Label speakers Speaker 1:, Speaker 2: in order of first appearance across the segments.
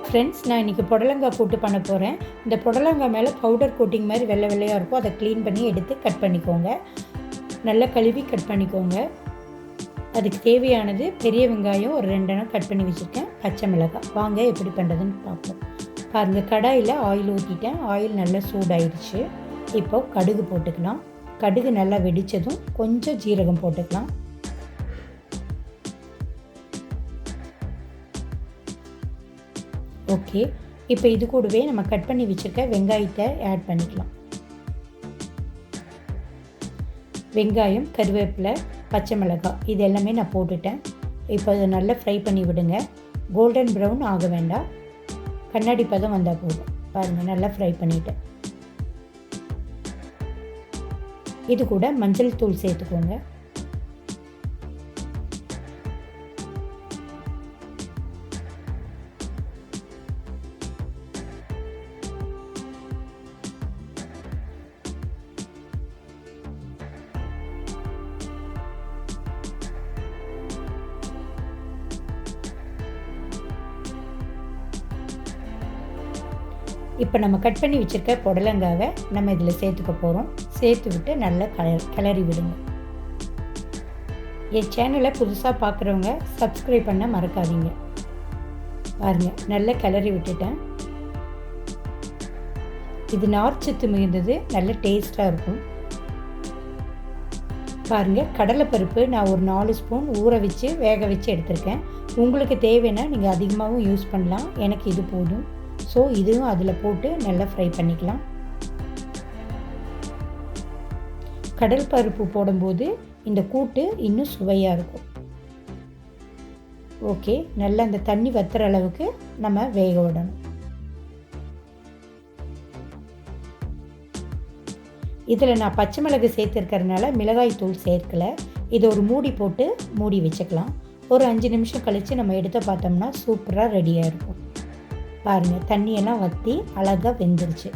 Speaker 1: Friends, நான் இன்றைக்கி புடலங்காய் கூட்டு பண்ண போகிறேன். இந்த புடலங்காய் மேலே பவுடர் கோட்டிங் மாதிரி வெள்ளை வெள்ளையாக இருக்கும். அதை க்ளீன் பண்ணி எடுத்து கட் பண்ணிக்கோங்க. நல்லா கழுவி கட் பண்ணிக்கோங்க. அதுக்கு தேவையானது பெரிய வெங்காயம் ஒரு 2 எண்ணம் கட் பண்ணி வச்சுருக்கேன், பச்சை மிளகாய். வாங்க எப்படி பண்ணுறதுன்னு பார்ப்போம். பாருங்கள், கடாயில் ஆயில் ஊற்றிட்டேன். ஆயில் நல்லா சூடாயிடுச்சு. இப்போ கடுகு போட்டுக்கலாம். கடுகு நல்லா வெடித்ததும் கொஞ்சம் ஜீரகம் போட்டுக்கலாம். ஓகே, இப்போ இது கூடவே நம்ம கட் பண்ணி வச்சுருக்க வெங்காயத்தை ஆட் பண்ணிக்கலாம். வெங்காயம், கருவேப்பிலை, பச்சை மிளகாய் இது எல்லாமே நான் போட்டுட்டேன். இப்போ அதை நல்லா ஃப்ரை பண்ணி விடுங்க. கோல்டன் ப்ரௌன் ஆக வேண்டாம், கண்ணாடி பதம் வந்தால் போதும். பாருங்கள், நல்லா ஃப்ரை பண்ணிவிட்டேன். இது கூட மஞ்சள் தூள் சேர்த்துக்கோங்க. இப்போ நம்ம கட் பண்ணி வச்சுருக்க புடலங்காவை நம்ம இதில் சேர்த்துக்க போகிறோம். சேர்த்து விட்டு நல்லா கிளறி விடுங்க. என் சேனலை புதுசாக பார்க்குறவங்க சப்ஸ்கிரைப் பண்ண மறக்காதீங்க. பாருங்கள், நல்லா கிளறி விட்டுட்டேன். இது நார்ச்சத்து மிகுந்தது, நல்ல டேஸ்ட்டாக இருக்கும். பாருங்கள், கடலைப்பருப்பு நான் ஒரு 4 ஸ்பூன் ஊற வச்சு வேக வச்சு எடுத்திருக்கேன். உங்களுக்கு தேவைன்னா நீங்கள் அதிகமாகவும் யூஸ் பண்ணலாம். எனக்கு இது போதும். ஸோ இதுவும் அதில் போட்டு நல்லா ஃப்ரை பண்ணிக்கலாம். கடல் பருப்பு போடும்போது இந்த கூட்டு இன்னும் சுவையாக இருக்கும். ஓகே, நல்லா அந்த தண்ணி வத்துற அளவுக்கு நம்ம வேக விடணும். இதில் நான் பச்சை மிளகு சேர்த்துருக்கறனால மிளகாய் தூள் சேர்க்கலை. இதை ஒரு மூடி போட்டு மூடி வச்சுக்கலாம். ஒரு 5 நிமிஷம் கழித்து நம்ம எடுத்து பார்த்தோம்னா சூப்பராக ரெடியாக இருக்கும். பாருங்கள், தண்ணியெல்லாம் வற்றி அழகாக வெந்துருச்சு.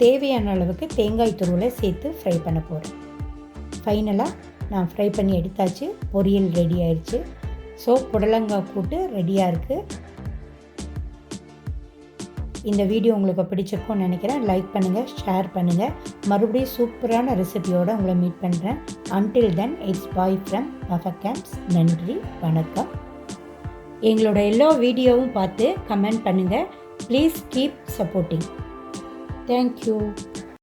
Speaker 1: தேவையான அளவுக்கு தேங்காய் துருவலை சேர்த்து ஃப்ரை பண்ண போகிறேன். ஃபைனலாக நான் ஃப்ரை பண்ணி எடுத்தாச்சு. பொரியல் ரெடி ஆயிடுச்சு. ஸோ புடலங்காய் கூட்டு ரெடியாக இருக்குது. இந்த வீடியோ உங்களுக்கு பிடிச்சிருக்கும்னு நினைக்கிறேன். லைக் பண்ணுங்கள், ஷேர் பண்ணுங்கள். மறுபடியும் சூப்பரான ரெசிபியோடு உங்களை மீட் பண்ணுறேன். Until then, it's bye from பஃபகேம்ஸ். நன்றி, வணக்கம். எங்களோட எல்லா வீடியோவும் பார்த்து கமெண்ட் பண்ணுங்கள். Please keep supporting. தேங்க்யூ.